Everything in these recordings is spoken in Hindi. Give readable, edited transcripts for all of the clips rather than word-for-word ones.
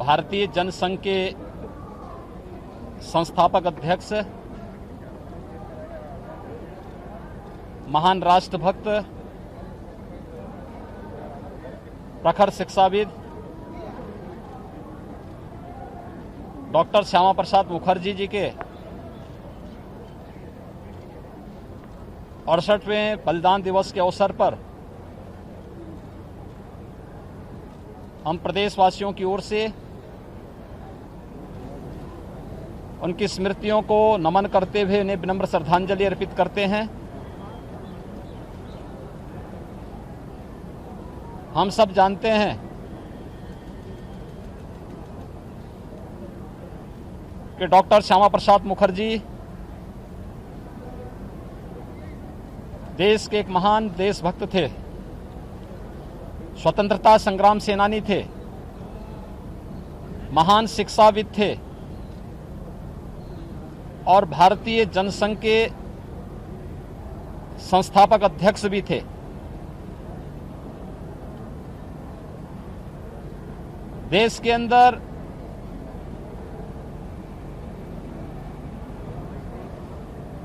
भारतीय जनसंघ के संस्थापक अध्यक्ष, महान राष्ट्रभक्त, प्रखर शिक्षाविद डॉक्टर श्यामा प्रसाद मुखर्जी जी के 68वें बलिदान दिवस के अवसर पर हम प्रदेशवासियों की ओर से उनकी स्मृतियों को नमन करते हुए उन्हें विनम्र श्रद्धांजलि अर्पित करते हैं। हम सब जानते हैं कि डॉक्टर श्यामा प्रसाद मुखर्जी देश के एक महान देशभक्त थे, स्वतंत्रता संग्राम सेनानी थे, महान शिक्षाविद थे और भारतीय जनसंघ के संस्थापक अध्यक्ष भी थे। देश के अंदर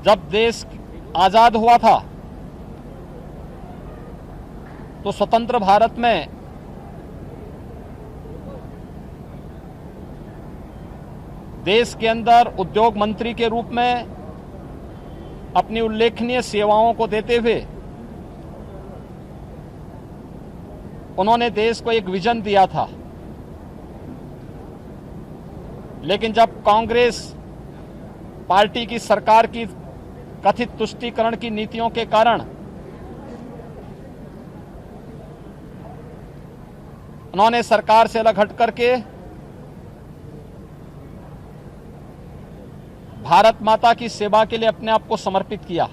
जब देश आजाद हुआ था तो स्वतंत्र भारत में देश के अंदर उद्योग मंत्री के रूप में अपनी उल्लेखनीय सेवाओं को देते हुए उन्होंने देश को एक विजन दिया था। लेकिन जब कांग्रेस पार्टी की सरकार की कथित तुष्टीकरण की नीतियों के कारण उन्होंने सरकार से अलग हट करके भारत माता की सेवा के लिए अपने आप को समर्पित किया।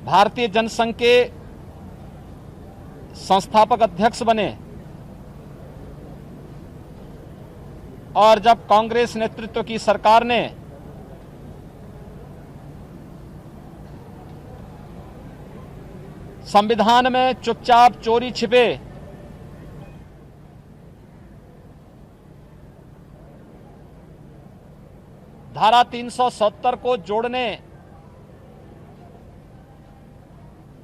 भारतीय जनसंघ के संस्थापक अध्यक्ष बने और जब कांग्रेस नेतृत्व की सरकार ने संविधान में चुपचाप चोरी छिपे धारा 370 को जोड़ने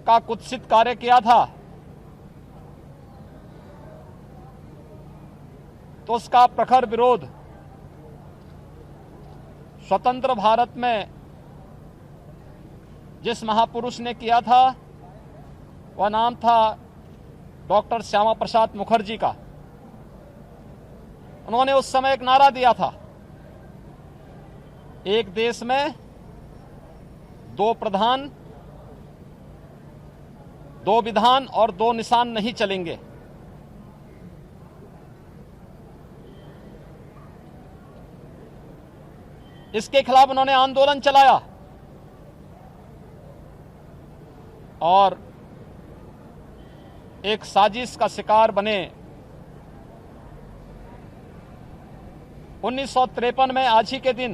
का कुत्सित कार्य किया था तो उसका प्रखर विरोध स्वतंत्र भारत में जिस महापुरुष ने किया था वह नाम था डॉक्टर श्यामा प्रसाद मुखर्जी का। उन्होंने उस समय एक नारा दिया था, एक देश में दो प्रधान, दो विधान और दो निशान नहीं चलेंगे। इसके खिलाफ उन्होंने आंदोलन चलाया और एक साजिश का शिकार बने। 1953 में आज ही के दिन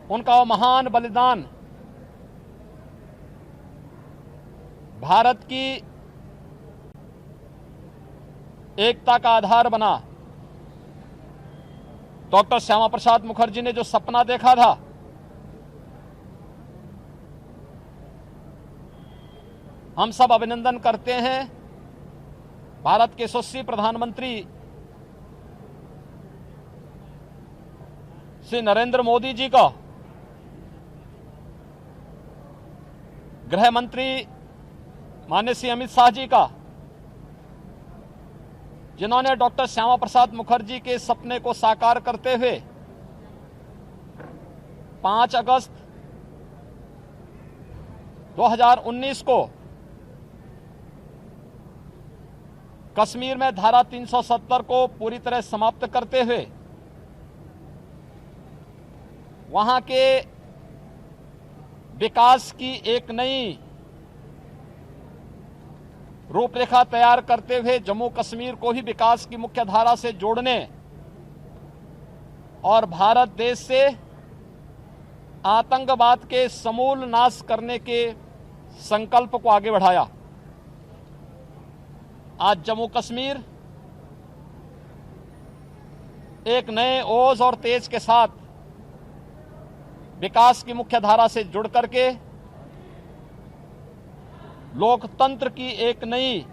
उनका वो महान बलिदान भारत की एकता का आधार बना। डॉक्टर श्यामा प्रसाद मुखर्जी ने जो सपना देखा था हम सब अभिनंदन करते हैं भारत के यशस्वी प्रधानमंत्री श्री नरेंद्र मोदी जी का, गृह मंत्री माननीय श्री अमित शाह जी का, जिन्होंने डॉक्टर श्यामा प्रसाद मुखर्जी के सपने को साकार करते हुए 5 अगस्त 2019 को कश्मीर में धारा 370 को पूरी तरह समाप्त करते हुए वहां के विकास की एक नई रूपरेखा तैयार करते हुए जम्मू कश्मीर को ही विकास की मुख्य धारा से जोड़ने और भारत देश से आतंकवाद के समूल नाश करने के संकल्प को आगे बढ़ाया। आज जम्मू कश्मीर एक नए ओज और तेज के साथ विकास की मुख्य धारा से जुड़ करके लोकतंत्र की एक नई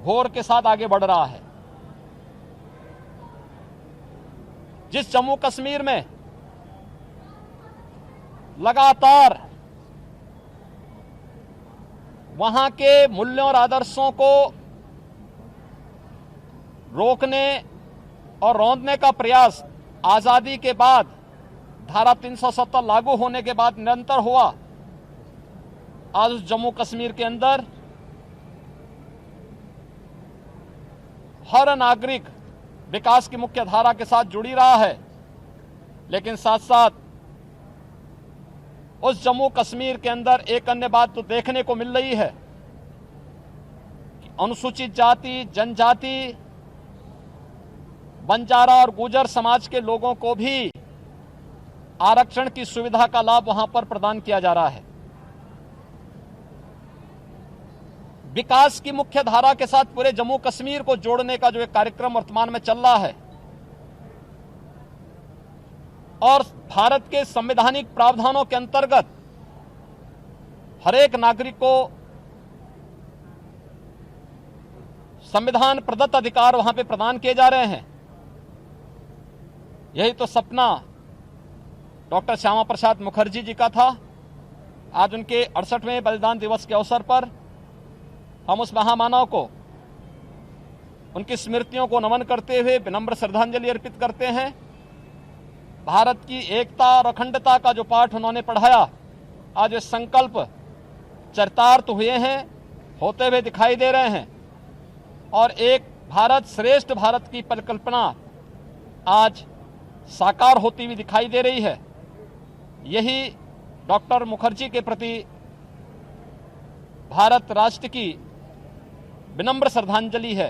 घोर के साथ आगे बढ़ रहा है। जिस जम्मू कश्मीर में लगातार वहां के मूल्यों और आदर्शों को रोकने और रौंदने का प्रयास आजादी के बाद धारा 370 लागू होने के बाद निरंतर हुआ, आज उस जम्मू कश्मीर के अंदर हर नागरिक विकास की मुख्य धारा के साथ जुड़ी रहा है। लेकिन साथ साथ उस जम्मू कश्मीर के अंदर एक अन्य बात तो देखने को मिल रही है कि अनुसूचित जाति, जनजाति, बंजारा और गुर्जर समाज के लोगों को भी आरक्षण की सुविधा का लाभ वहां पर प्रदान किया जा रहा है। विकास की मुख्य धारा के साथ पूरे जम्मू कश्मीर को जोड़ने का जो एक कार्यक्रम वर्तमान में चल रहा है और भारत के संवैधानिक प्रावधानों के अंतर्गत हर एक नागरिक को संविधान प्रदत्त अधिकार वहां पे प्रदान किए जा रहे हैं। यही तो सपना डॉक्टर श्यामा प्रसाद मुखर्जी जी का था। आज उनके 68वें बलिदान दिवस के अवसर पर हम उस महामानव को, उनकी स्मृतियों को नमन करते हुए विनम्र श्रद्धांजलि अर्पित करते हैं। भारत की एकता और अखंडता का जो पाठ उन्होंने पढ़ाया, आज वे संकल्प चरितार्थ हुए हैं, होते हुए दिखाई दे रहे हैं और एक भारत श्रेष्ठ भारत की परिकल्पना आज साकार होती हुई दिखाई दे रही है। यही डॉक्टर मुखर्जी के प्रति भारत राष्ट्र की विनम्र श्रद्धांजलि है।